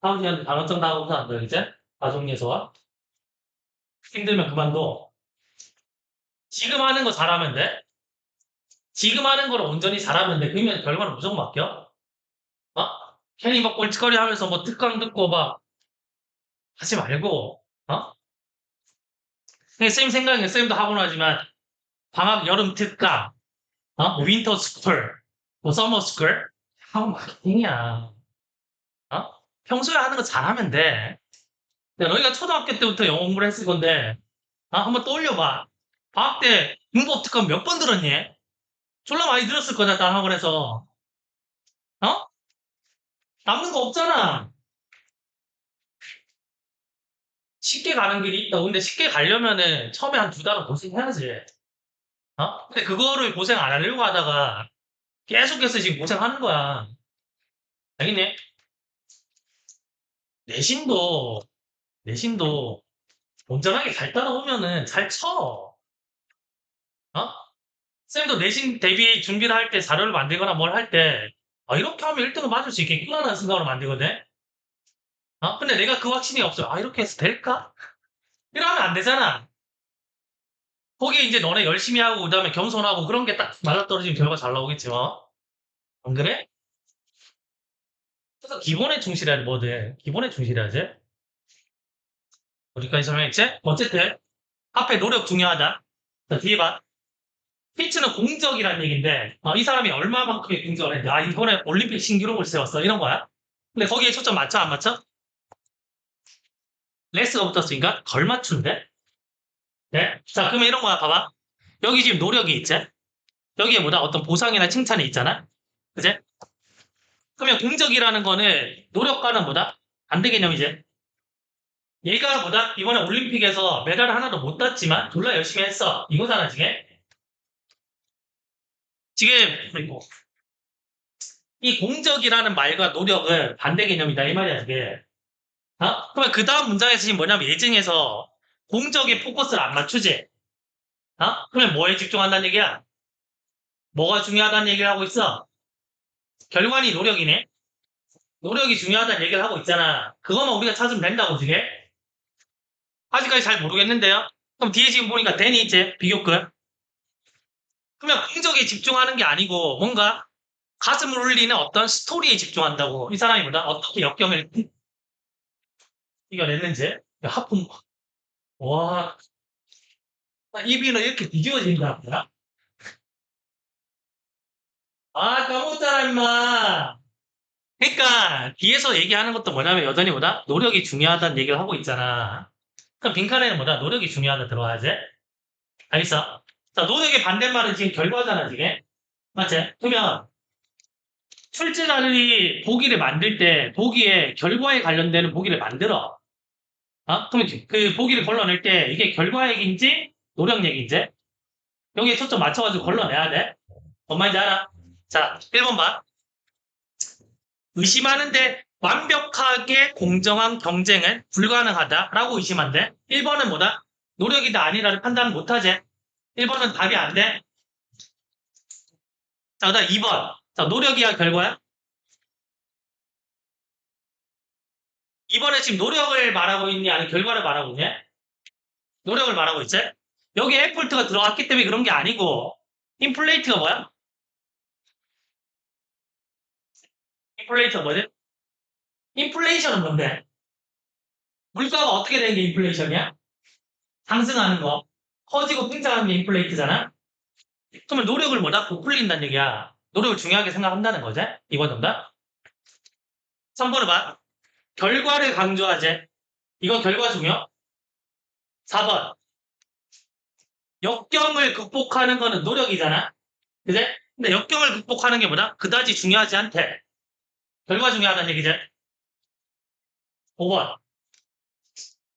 다음 시간에 단어점 나오면서 안 돼, 이제? 가정예서와. 힘들면 그만둬. 지금 하는 거 잘하면 돼. 지금 하는 거를 온전히 잘하면 돼. 그러면 결과는 무조건 바뀌어. 어? 괜히 막 꼴찌거리 하면서 뭐 특강 듣고 막 하지 말고, 어? 그냥 쌤 생각에 쌤도 하고 나지만 방학 여름 특강, 어? 윈터 스쿨, 뭐 서머 스쿨 하고 마케팅이야. 어? 평소에 하는 거 잘하면 돼. 야, 너희가 초등학교 때부터 영어 공부를 했을 건데, 한번 떠올려봐. 방학 때 문법 특강 몇 번 들었니? 졸라 많이 들었을 거잖아, 다른 학원에서. 어? 남는 거 없잖아. 쉽게 가는 길이 있다. 근데 쉽게 가려면은 처음에 한 두 달은 고생해야지. 어? 근데 그거를 고생 안 하려고 하다가 계속해서 지금 고생하는 거야. 알겠니? 내신도, 내신도 온전하게 잘 따라오면은 잘 쳐. 어? 쌤도 내신 대비 준비를 할 때 자료를 만들거나 뭘 할 때, 이렇게 하면 1등을 맞을 수 있겠구나라는 생각으로 만들거든? 근데 내가 그 확신이 없어. 이렇게 해서 될까? 이러면 안 되잖아. 거기에 이제 너네 열심히 하고, 그 다음에 겸손하고 그런 게 딱 맞아떨어지면 결과 잘 나오겠지, 뭐. 안 그래? 그래서 기본에 충실해야지, 뭐든. 기본에 충실해야지. 어디까지 설명했지? 어쨌든, 앞에 노력 중요하다. 자, 뒤에 봐. 피치는 공적이라는 얘기인데, 이 사람이 얼마만큼의 공적을 했는데, 이번에 올림픽 신기록을 세웠어. 이런 거야. 근데 거기에 초점 맞춰, 안 맞춰? 레스가 붙었으니까 덜 맞춘대? 네? 자, 그러면 이런 거야, 봐봐. 여기 지금 노력이 있지? 여기에 뭐다? 어떤 보상이나 칭찬이 있잖아? 그지? 그러면 공적이라는 거는 노력과는 뭐다? 반대 개념이지. 얘가 뭐다? 이번에 올림픽에서 메달 하나도 못 땄지만 졸라 열심히 했어. 이거잖아, 지금. 지금, 그리고 이 공적이라는 말과 노력은 반대 개념이다. 이 말이야, 이게. 그러면 그 다음 문장에서 지금 뭐냐면 예증에서 공적에 포커스를 안 맞추지. 그러면 뭐에 집중한다는 얘기야? 뭐가 중요하다는 얘기를 하고 있어? 결과니 노력이네? 노력이 중요하다는 얘기를 하고 있잖아. 그거만 우리가 찾으면 된다고, 지금. 아직까지 잘 모르겠는데요? 그럼 뒤에 지금 보니까 대니 이제 비교급. 그러면 공적에 집중하는 게 아니고 뭔가 가슴을 울리는 어떤 스토리에 집중한다고. 이 사람이 보다 어떻게 역경을 이겨냈는지. 하품, 와, 입이는 이렇게 뒤집어진다. 아, 까먹었잖아, 임마. 그러니까 뒤에서 얘기하는 것도 뭐냐면 여전히 뭐다 노력이 중요하다는 얘기를 하고 있잖아. 그럼 빈칸에는 뭐다 노력이 중요하다 들어와야지. 알겠어? 자, 노력의 반대말은 지금 결과잖아, 지금. 맞지? 그러면 출제자들이 보기를 만들 때 보기에 결과에 관련되는 보기를 만들어. 그러면 그 보기를 걸러낼 때 이게 결과 얘기인지 노력 얘기인지 여기에 초점 맞춰가지고 걸러내야 돼. 뭔 말인지 알아? 자, 1번 봐. 의심하는데 완벽하게 공정한 경쟁은 불가능하다라고 의심한대. 1번은 뭐다? 노력이다 아니라를 판단 못하지. 1번은 답이 안 돼. 자, 그다음 2번. 자, 노력이야 결과야? 이번에 지금 노력을 말하고 있니? 아니면 결과를 말하고 있니? 노력을 말하고 있지? 여기에 에폴트가 들어갔기 때문에 그런 게 아니고 인플레이트가 뭐야? 인플레이트가 뭐지? 인플레이션은 뭔데? 물가가 어떻게 되는 게 인플레이션이야? 상승하는 거. 커지고 팽창하는 게 인플레이트잖아? 그러면 노력을 뭐다? 부풀린다는 얘기야. 노력을 중요하게 생각한다는 거지? 이건 정답? 3번을 봐. 결과를 강조하지. 이건 결과 중요. 4번. 역경을 극복하는 거는 노력이잖아. 그지? 근데 역경을 극복하는 게 뭐다? 그다지 중요하지 않대. 결과 중요하다는 얘기지. 5번.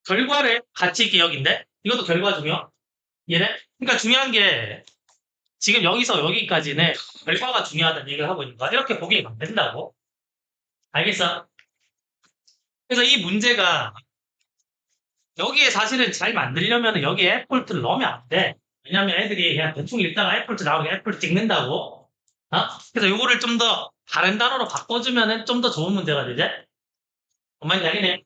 결과를 가치 기억인데 이것도 결과 중요. 이해돼? 그러니까 중요한 게 지금 여기서 여기까지는 결과가 중요하다는 얘기를 하고 있는 거야. 이렇게 보기 만든다고. 알겠어? 그래서 이 문제가 여기에 사실은 잘 만들려면 여기에 애플트를 넣으면 안 돼. 왜냐면 애들이 그냥 대충 읽다가 애플트 나오게 애플트 찍는다고. 그래서 요거를 좀 더 다른 단어로 바꿔주면은 좀 더 좋은 문제가 되지? 엄마는 알겠네.